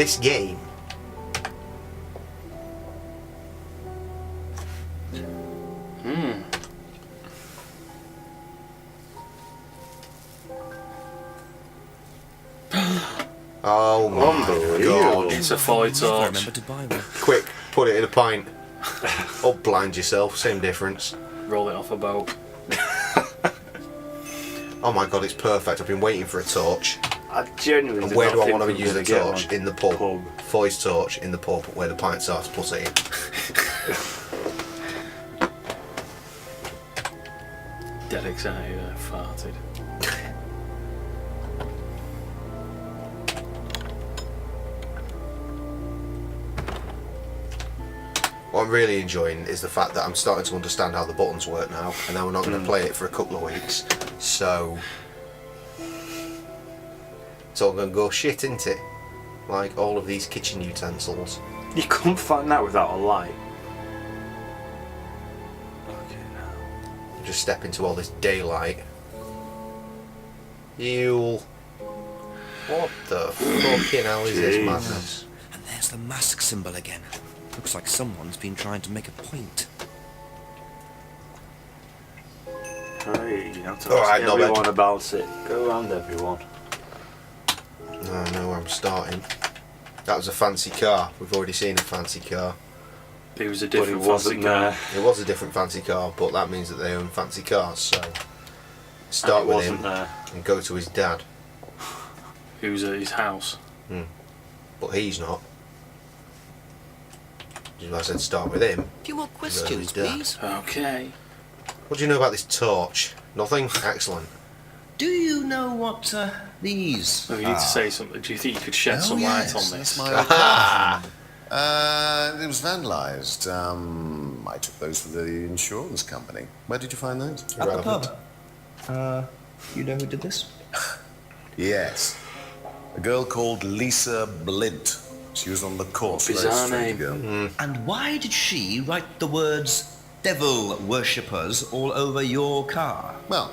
this game. Oh my god. It's a fire torch. Remember to buy one. Quick, put it in a pint. Or blind yourself, same difference. Roll it off a boat. Oh my god, it's perfect. I've been waiting for a torch. I genuinely. And where did do not I want to think we use were the gonna get torch? one. In the pub. Pub. Foy's torch in the pub where the pints are to put it in. Dead excited, I farted. What I'm really enjoying is the fact that I'm starting to understand how the buttons work now, and now we're not going to play it for a couple of weeks, so it's all going to go shit, isn't it? Like all of these kitchen utensils. You couldn't find that without a light. Okay, now. Just step into all this daylight. You. What the fucking hell is this Jesus. madness? And there's the mask symbol again. Looks like someone's been trying to make a point. Hey, you have to All ask right, everyone knobhead. about it. Go around everyone. I know where I'm starting. That was a fancy car. We've already seen a fancy car. It was a But it different fancy wasn't car. there. It was a different fancy car, but that means that they own fancy cars, so start And it with him wasn't there. and go to his dad. Who's at his house. But he's not. I said start with him. A few more Questions, questions, please. please. Okay. What do you know about this torch? Nothing? Excellent. Do you know what these Oh, you need to say something. Do you think you could shed some light on this? That's my old car. It was vandalised. I took those for the insurance company. Where did you find those? At the Irrelevant. pub. You know who did this? Yes. A girl called Lisa Blint. She was on the course. very Bizarre strange name. girl. And why did she write the words devil worshippers all over your car? Well,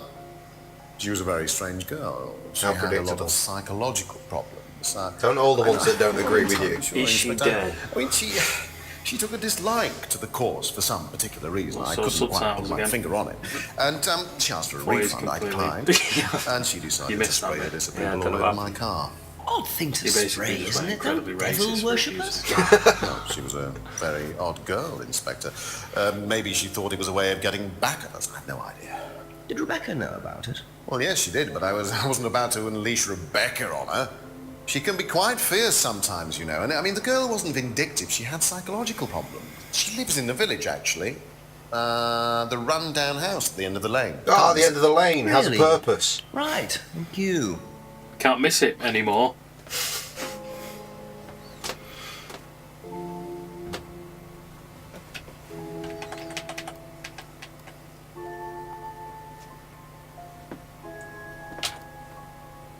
she was a very strange girl. She How had a lot predictable. of psychological problems. Don't all the ones that don't agree with you. Sure, Is she Inspector. dead? I mean, she took a dislike to the course for some particular reason. What I sort of couldn't quite subtitles put my again? finger on it. And she asked for a Boy is refund. I completely- declined. And she You decided to missed that spray bit. this Yeah, I all don't know over what my car. Odd thing to He basically spray, just isn't went it? Though? incredibly Devil racist worshippers? Well, she was a very odd girl, Inspector. Maybe she thought it was a way of getting back at us. I have no idea. Did Rebecca know about it? Well, yes, she did, but I wasn't about to unleash Rebecca on her. She can be quite fierce sometimes, you know. And I mean, the girl wasn't vindictive. She had psychological problems. She lives in the village, actually. The run-down house at the end of the lane. Ah, the end of the lane has a Really? purpose. Right, thank you. Can't miss it anymore.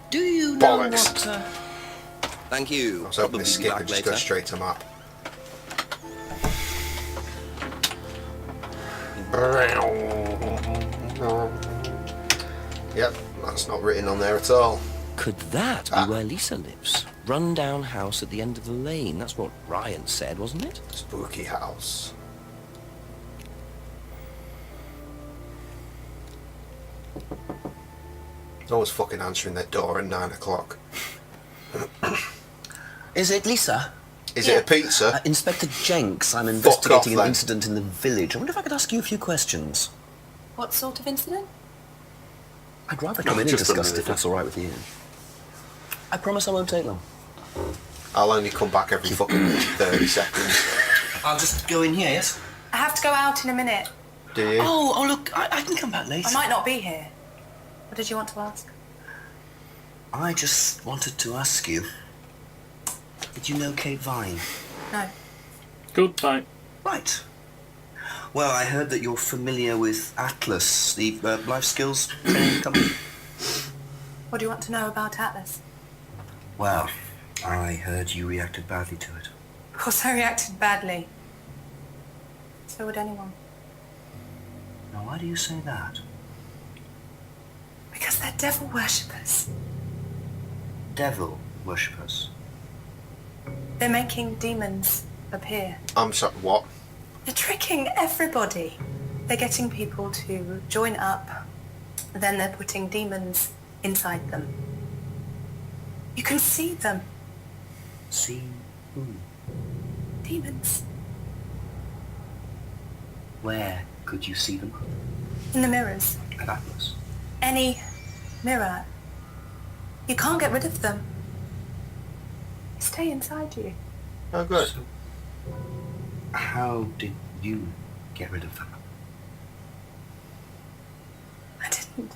Do you know Bollocks. what... Thank you. I was hoping Probably to be skip back and just go later. straight to map. Yep, that's not written on there at all. Could that be where Lisa lives? Run-down house at the end of the lane. That's what Ryan said, wasn't it? Spooky house. Always fucking answering their door at 9 o'clock. Is it Lisa? Is it a pizza? Inspector Jenks, I'm off, investigating an then. incident in the village. I wonder if I could ask you a few questions. What sort of incident? I'd rather come in and just a discuss it if minute. that's all right with you. I promise I won't take long. I'll only come back every fucking 30 seconds. I'll just go in here, yes? I have to go out in a minute. Do you? Oh, look, I can come back later. I might not be here. What did you want to ask? I just wanted to ask you, did you know Kate Vine? No. Goodbye. Right. Well, I heard that you're familiar with Atlas, the life skills training company. What do you want to know about Atlas? Well, I heard you reacted badly to it. Of course I reacted badly. So would anyone. Now, why do you say that? Because they're devil worshippers. Devil worshippers. They're making demons appear. I'm sorry, what? They're tricking everybody. They're getting people to join up, then they're putting demons inside them. You can see them. See who? Demons. Where could you see them? In the mirrors. At Atlas. Any mirror. You can't get rid of them. They stay inside you. Oh, good. So, how did you get rid of them? I didn't.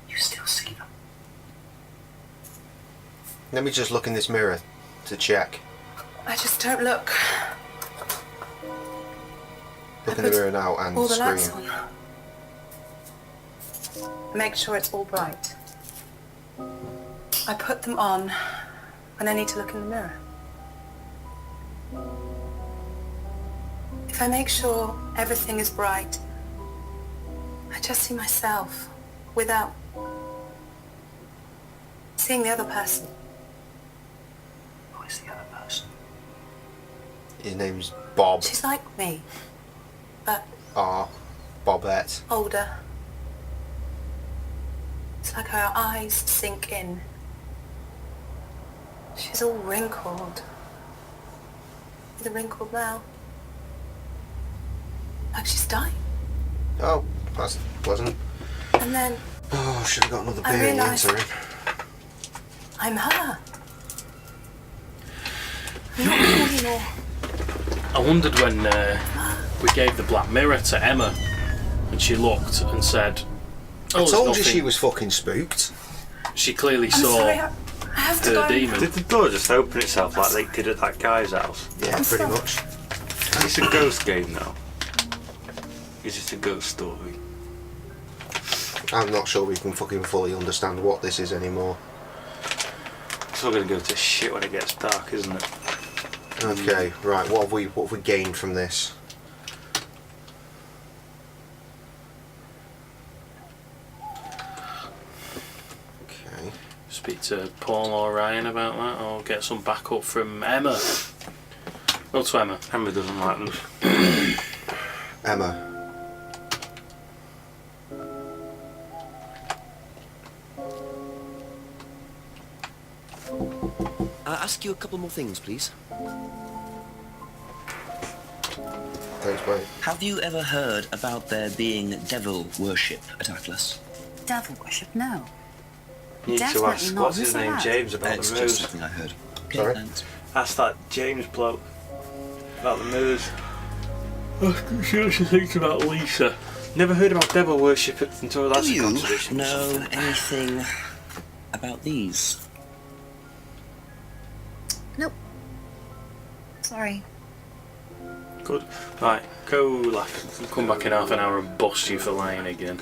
You still see them? Let me just look in this mirror to check. I just don't look. Look in the mirror now and All the lights scream. on. Make sure it's all bright. I put them on when I need to look in the mirror. If I make sure everything is bright, I just see myself without seeing the other person. Who is the other person? His name's Bob. She's like me, but Ah, Bobette. older. It's like her eyes sink in. She's all wrinkled. With a wrinkled mouth. Like she's dying. Oh, that's pleasant. And then Oh, should have got another I beer in the realised- interim. I'm her. I'm not me anymore. I wondered when we gave the black mirror to Emma and she looked and said, I there's told you nothing." she was fucking spooked. She clearly I'm saw sorry, I have to her go. demon. Did the door just open itself like they did at that guy's house? Yeah, I'm pretty sorry. much. It's a ghost game now. Is it a ghost story? I'm not sure we can fucking fully understand what this is anymore. It's all gonna go to shit when it gets dark, isn't it? Okay, right, what have we gained from this? Okay. Speak to Paul or Ryan about that, or get some backup from Emma. Go to Emma. Emma doesn't like them. Emma. Ask you a couple more things, please. Thanks, mate. Have you ever heard about there being devil worship at Atlas? Devil worship? No. You need to Definitely ask, not. what's his Who's name, that? James, about It's the just moves. something I heard. Okay, Sorry? thanks. Ask that James bloke about the moves. She actually thinks about Lisa. Never heard about devil worship until that's Do a you contradiction. or know something. anything about these? Nope. Sorry. Good. Right, go laugh. Come back in half an hour and bust you for lying again.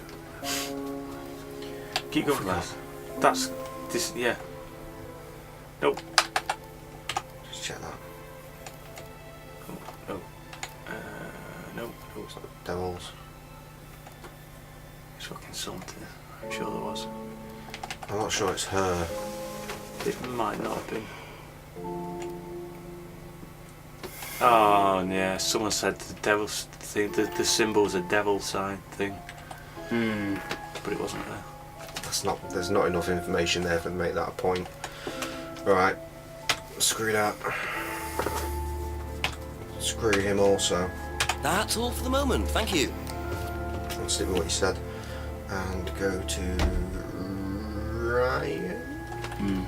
Keep going, lads. That's this. Yeah. Nope. Just check that. No. No. No. Devils. It's fucking something. I'm sure there was. I'm not sure it's her. It might not have been. Oh yeah, someone said the devil's thing. The symbol's a devil sign thing, but it wasn't there. That's not. There's not enough information there to make that a point. Right. Screw that. Screw him also. That's all for the moment, thank you. Let's see what he said. And go to Ryan.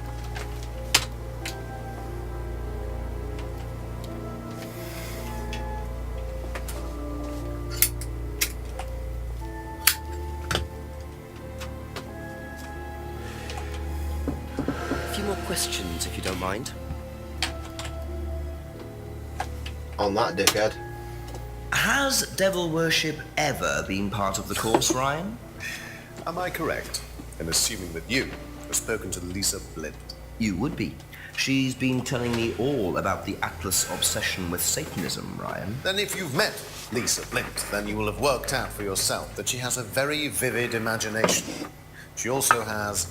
A few more questions, if you don't mind. On that dickhead. Has devil worship ever been part of the course, Ryan? Am I correct in assuming that you have spoken to Lisa Blint? You would be. She's been telling me all about the Atlas obsession with Satanism, Ryan. Then if you've met Lisa Blint, then you will have worked out for yourself that she has a very vivid imagination. She also has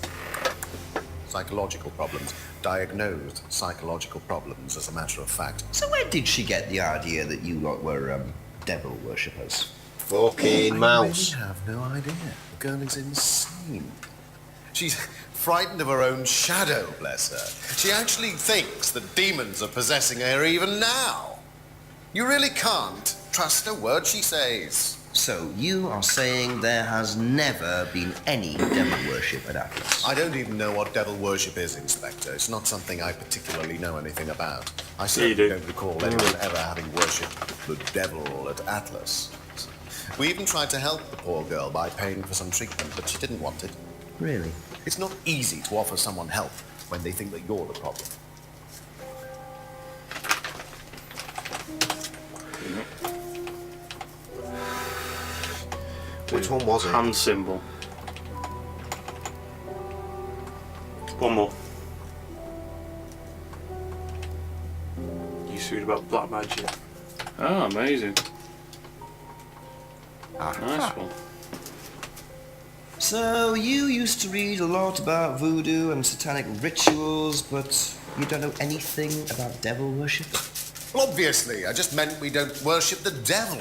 Psychological problems. Diagnosed psychological problems, as a matter of fact. So where did she get the idea that you lot were devil worshippers? Fucking mouse. I really have no idea. The girl is insane. She's frightened of her own shadow, bless her. She actually thinks that demons are possessing her even now. You really can't trust a word she says. So you are saying there has never been any devil worship at Atlas? I don't even know what devil worship is, Inspector. It's not something I particularly know anything about. I certainly don't recall anyone ever having worshipped the devil at Atlas. We even tried to help the poor girl by paying for some treatment, but she didn't want it. Really? It's not easy to offer someone help when they think that you're the problem. Which one was it? Hand symbol. One more. You read about black magic. Oh, amazing. Nice one. So you used to read a lot about voodoo and satanic rituals, but you don't know anything about devil worship? Well, obviously, I just meant we don't worship the devil.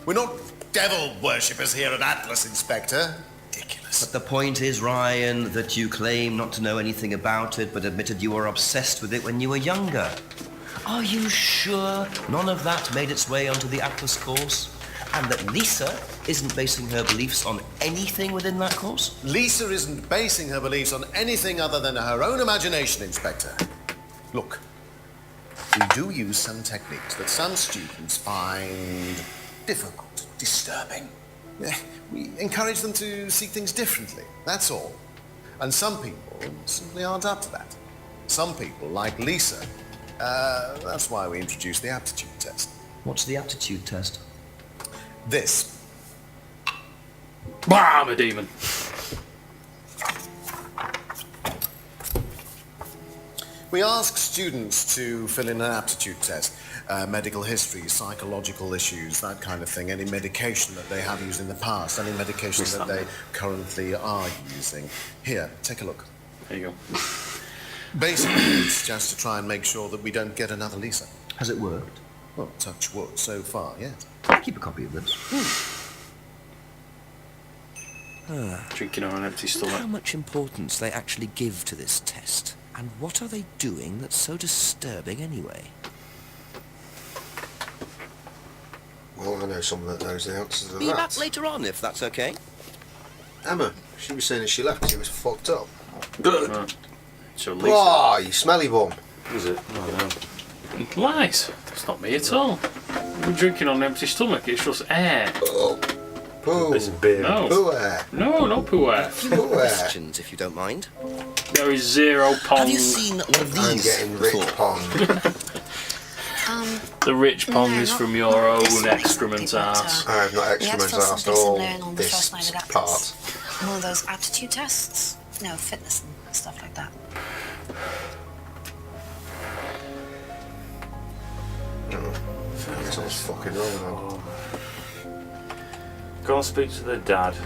We're not devil worshippers here at Atlas, Inspector. Ridiculous. But the point is, Ryan, that you claim not to know anything about it, but admitted you were obsessed with it when you were younger. Are you sure none of that made its way onto the Atlas course? And that Lisa isn't basing her beliefs on anything within that course? Lisa isn't basing her beliefs on anything other than her own imagination, Inspector. Look, we do use some techniques that some students find difficult, disturbing. We encourage them to see things differently, that's all. And some people simply aren't up to that. Some people, like Lisa, that's why we introduced the aptitude test. What's the aptitude test? This. Bah, I'm a demon. We ask students to fill in an aptitude test. Medical history, psychological issues, that kind of thing. Any medication that they have used in the past, any medication that they currently are using. Here, take a look. There you go. Basically, it's just to try and make sure that we don't get another Lisa. Has it worked? Well, touch wood so far, yes. Keep a copy of this. Drinking on an empty How stomach. much importance they actually give to this test, and what are they doing that's so disturbing anyway? Well, I know someone that knows the answers to Be that. back later on, if that's okay. Emma, she was saying as she left, she was fucked up. Right. So Lisa. Oh, you smelly bum. Is it? Lies. That's not me at all. We're drinking on an empty stomach. It's just air. Oh, poo. It's a beer. No. Poo air. No, not poo air. Poo air. Questions, if you don't mind. There is zero pong. Have you seen one of I'm these getting rich before? pong. The rich pong No, is not from your own this excrement recently, but, arse. I have not we had to excrement fill asked something all similar in on the first night this at part. Atlas. One of those aptitude tests? No, fitness and stuff like that. Something's fucking wrong Go and speak to the dad. now.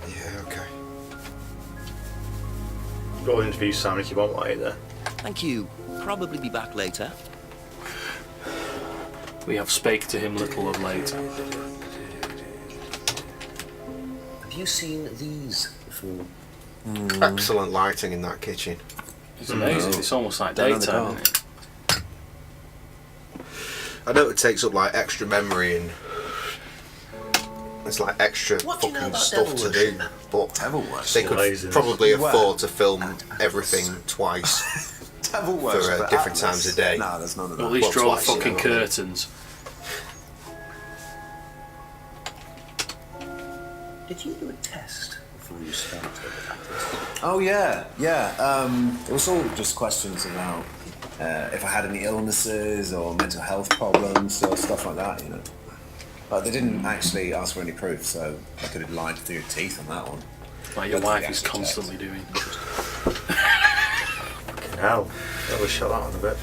Yeah, okay. Go and interview Sam if you want later. Thank you. Probably be back later. We have spake to him little of late. Have you seen these before? Excellent lighting in that kitchen. It's amazing. It's almost like Down in the daytime, dark. isn't it? I know it takes up like extra memory and it's like extra What do you know fucking about stuff devil to do, worship? but Devil they worship? could Laziness. probably Well, afford to film everything twice Devil for worship at different Atlas? times a day. No, there's none of Or at that. least Well, draw the twice, fucking yeah. curtains. Did you do a test before you started at Atlas? Oh yeah. It was all just questions about if I had any illnesses or mental health problems or stuff like that, you know. But they didn't actually ask for any proof, so I could have lied through your teeth on that one. Like your Don't wife think is I can constantly doing. Hell, probably shut that on a bit.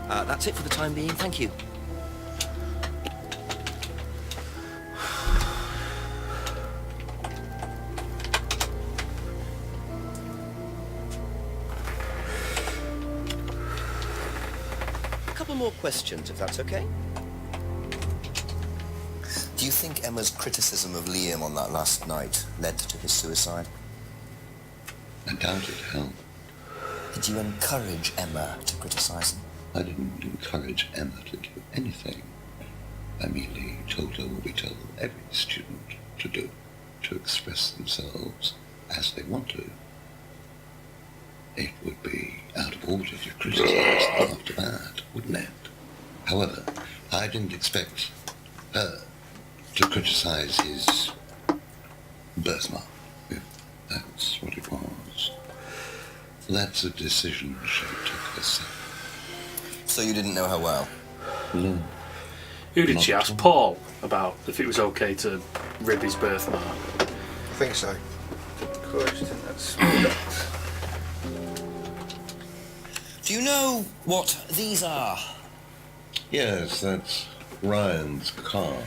That's it for the time being. Thank you. A couple more questions, if that's okay. Do you think Emma's criticism of Liam on that last night led to his suicide? I doubt it, Hal. Did you encourage Emma to criticize him? I didn't encourage Emma to do anything. I merely told her what we tell every student to do, to express themselves as they want to. It would be out of order to criticize them after that, wouldn't it? However, I didn't expect her to criticize his birthmark, if that's what it was. That's a decision she took herself. So you didn't know her well? No. Who did Not she at ask? all. Paul about if it was okay to rib his birthmark. I think so. Question, that's Do you know what these are? Yes, that's Ryan's car.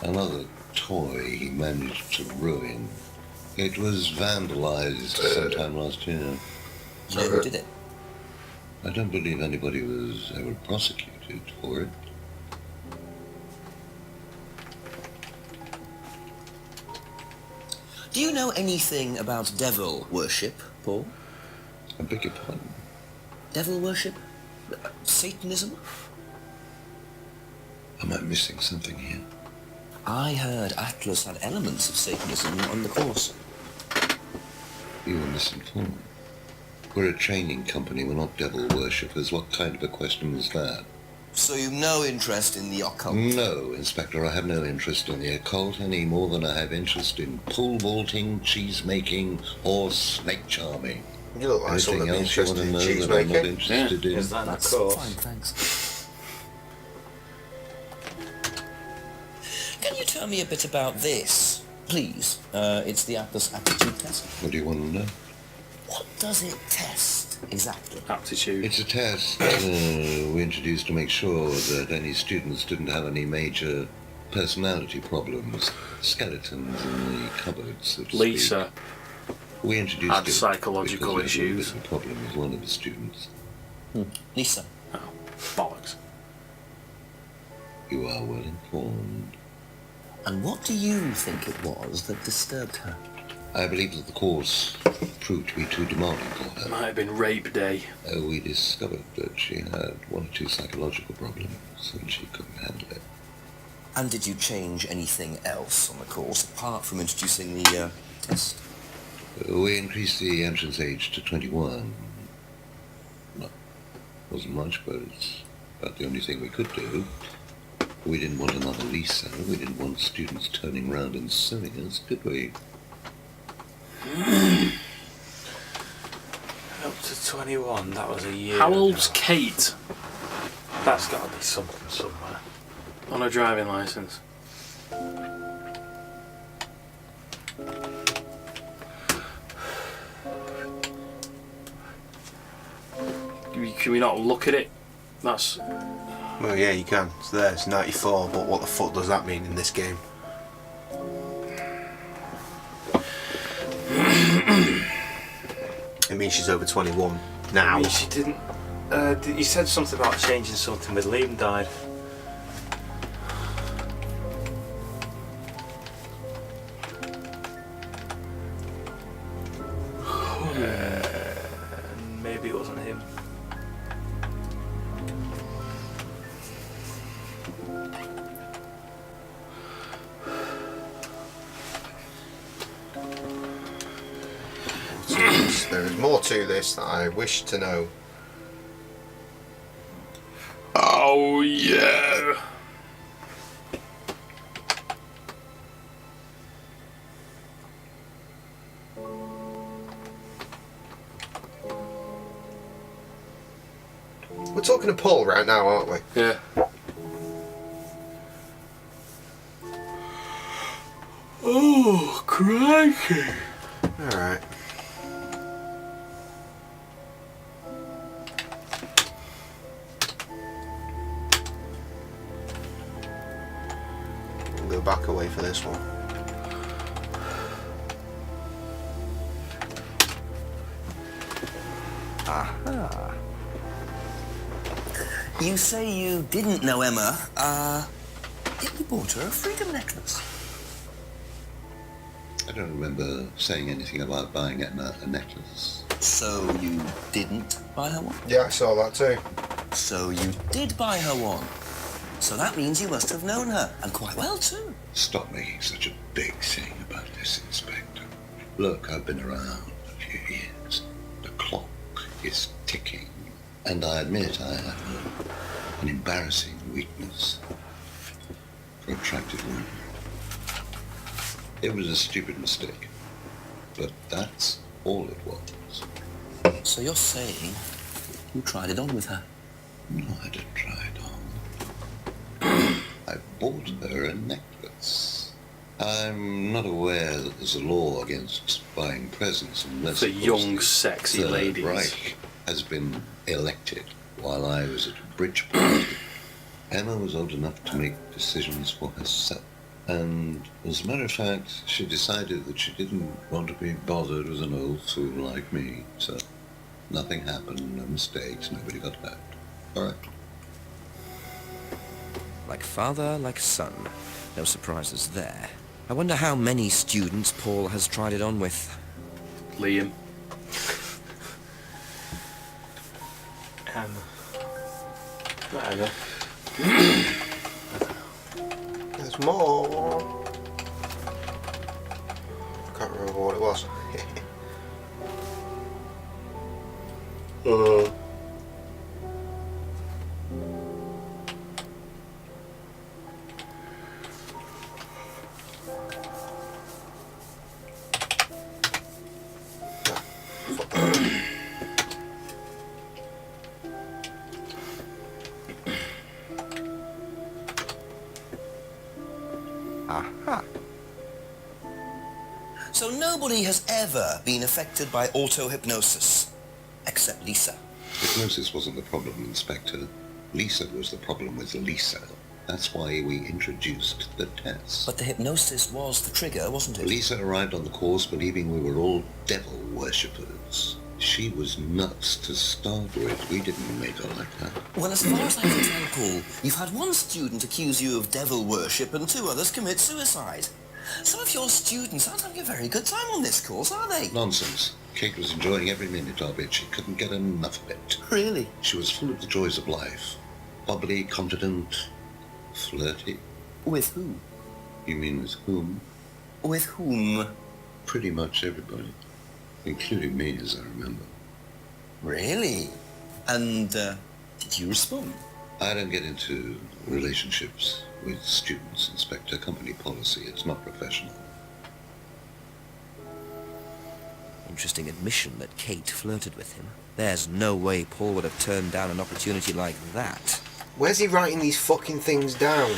Another toy he managed to ruin. It was vandalized sometime last year. Do you know who did it? I don't believe anybody was ever prosecuted for it. Do you know anything about devil worship, Paul? I beg your pardon. Devil worship? Satanism? Am I missing something here? I heard Atlas had elements of Satanism on the course. You were misinformed. We're a training company, we're not devil worshippers. What kind of a question was that? So you've no interest in the occult? No, Inspector, I have no interest in the occult any more than I have interest in pole vaulting, cheese making, or snake charming. You look like someone Anything that'd be else you interested want to in know cheese that I'm not making. interested in? Is that That's of course? fine, thanks. Can you tell me a bit about this, please? It's the Atlas aptitude test. What do you want to know? What does it test exactly? Aptitude. It's a test we introduced to make sure that any students didn't have any major personality problems, skeletons in the cupboard, so to speak. Lisa We introduced had it psychological because we had a issues. little problem with one of the students. Lisa. Oh, bollocks. You are well informed. And what do you think it was that disturbed her? I believe that the course proved to be too demanding for her. Might have been rape day. We discovered that she had one or two psychological problems and she couldn't handle it. And did you change anything else on the course apart from introducing the test? We increased the entrance age to 21. Well, wasn't much, but it's about the only thing we could do. We didn't want another Lisa. We didn't want students turning round and suing us, did we? Up to 21, that was a year How ago. old's Kate That's got to be something somewhere. on her driving licence? Can we not look at it? That's Well, yeah, you can. It's there. It's 94, but what the fuck does that mean in this game? It means she's over 21 now. I mean, she didn't. You said something about changing something with Liam died. Maybe it wasn't him. There is more to this that I wish to know. oh yeah. We're talking to Paul right now, aren't we? Yeah. Oh, crikey. Alright. this one. Aha. You say you didn't know Emma. Yet you bought her a freedom necklace. I don't remember saying anything about buying Emma a necklace. So you didn't buy her one? Yeah, I saw that too. So you did buy her one. So that means you must have known her, and quite well too. Stop making such a big thing about this, Inspector. Look, I've been around a few years. The clock is ticking. And I admit I have an embarrassing weakness for attractive women. It was a stupid mistake. But that's all it was. So you're saying you tried it on with her? No, I didn't try it on. I bought her a necklace. I'm not aware that there's a law against buying presents unless For of course, young, the sexy Third ladies. Reich has been elected while I was at a bridge party. Emma was old enough to make decisions for herself. And as a matter of fact, she decided that she didn't want to be bothered with an old fool like me. So nothing happened, no mistakes, nobody got hurt. All right. Like father, like son. No surprises there. I wonder how many students Paul has tried it on with. Liam. Whatever. There's more. Can't remember what it was. Aha. So nobody has ever been affected by auto-hypnosis, except Lisa. Hypnosis wasn't the problem, Inspector. Lisa was the problem with Lisa. That's why we introduced the test. But the hypnosis was the trigger, wasn't it? Lisa arrived on the course believing we were all devil worshippers. She was nuts to start with. We didn't make her like that. Well, as far as I can tell, Paul, you've had one student accuse you of devil worship and two others commit suicide. Some of your students aren't having a very good time on this course, are they? Nonsense. Kate was enjoying every minute of it. She couldn't get enough of it. Really? She was full of the joys of life. Bubbly, confident, flirty. With who? You mean with whom? With whom? Pretty much everybody. Including me, as I remember. Really? And, did you respond? I don't get into relationships with students, Inspector. Company policy. It's not professional. Interesting admission that Kate flirted with him. There's no way Paul would have turned down an opportunity like that. Where's he writing these fucking things down?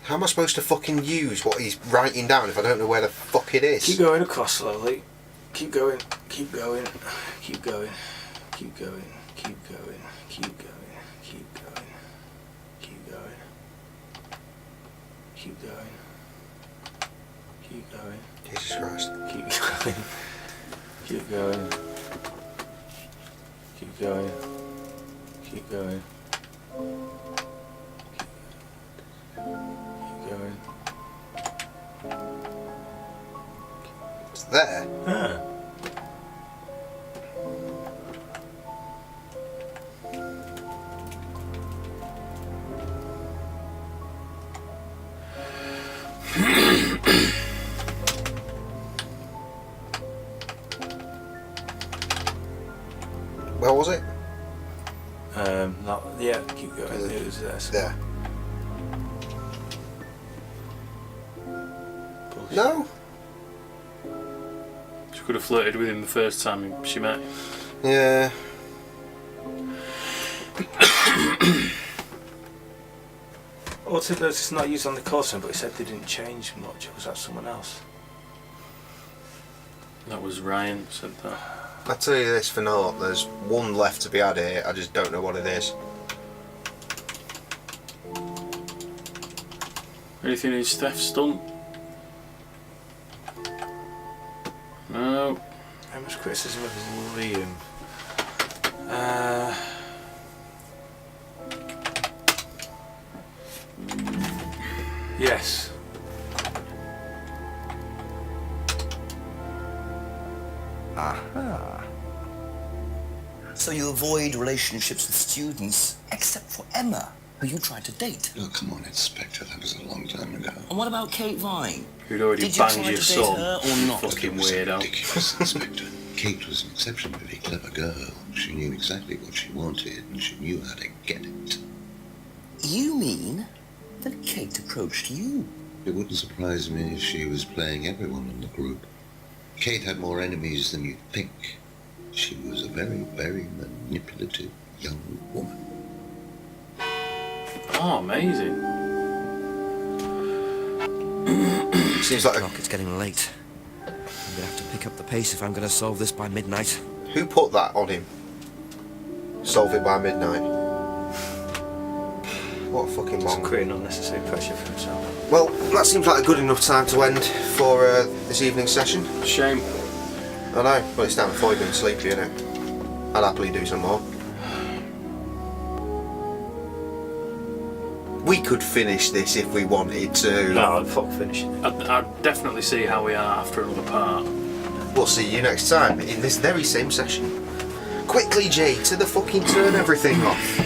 How am I supposed to fucking use what he's writing down if I don't know where the fuck it is? Keep going across slowly. Keep going. Keep going. Keep going. Keep going. Keep going. Keep going. Keep going. Keep going. Keep going. Keep going. Jesus Christ. Keep going. Keep going. Keep going. Keep going. Keep going. It's there. Huh. Where was it? Yeah, keep going. It was there. There. No. She could have flirted with him the first time she met him. Yeah. Autohypnosis is not used on the course, but he said they didn't change much. Or was that someone else? That was Ryan said that. I tell you this for naught, there's one left to be had here, I just don't know what it is. Anything in Steph's stunt? No. How much criticism of Liam? Yes. Aha. So you avoid relationships with students, except for Emma, who you tried to date. Oh, come on, Inspector. That was a long time ago. And what about Kate Vine? Who'd already Did you banged try your to date son. her or not? Fucking It was weirdo. ridiculous, Inspector. Kate was an exceptionally clever girl. She knew exactly what she wanted, and she knew how to get it. You mean that Kate approached you? It wouldn't surprise me if she was playing everyone in the group. Kate had more enemies than you'd think. She was a very, very manipulative young woman. Oh, amazing. Seems like Clock, it's getting late. I'm gonna have to pick up the pace if I'm gonna solve this by midnight. who put that on him? Solve it by midnight. What a fucking Just monk. creating unnecessary pressure for himself. Well, that seems like a good enough time to end for this evening's session. Shame. I know, but it's time before you're going sleepy, isn't it? I'll happily do some more. We could finish this if we wanted to. No, I'd fuck finishing it. I'd definitely see how we are after another part. We'll see you next time in this very same session. Quickly, Jay, to the fucking turn everything off.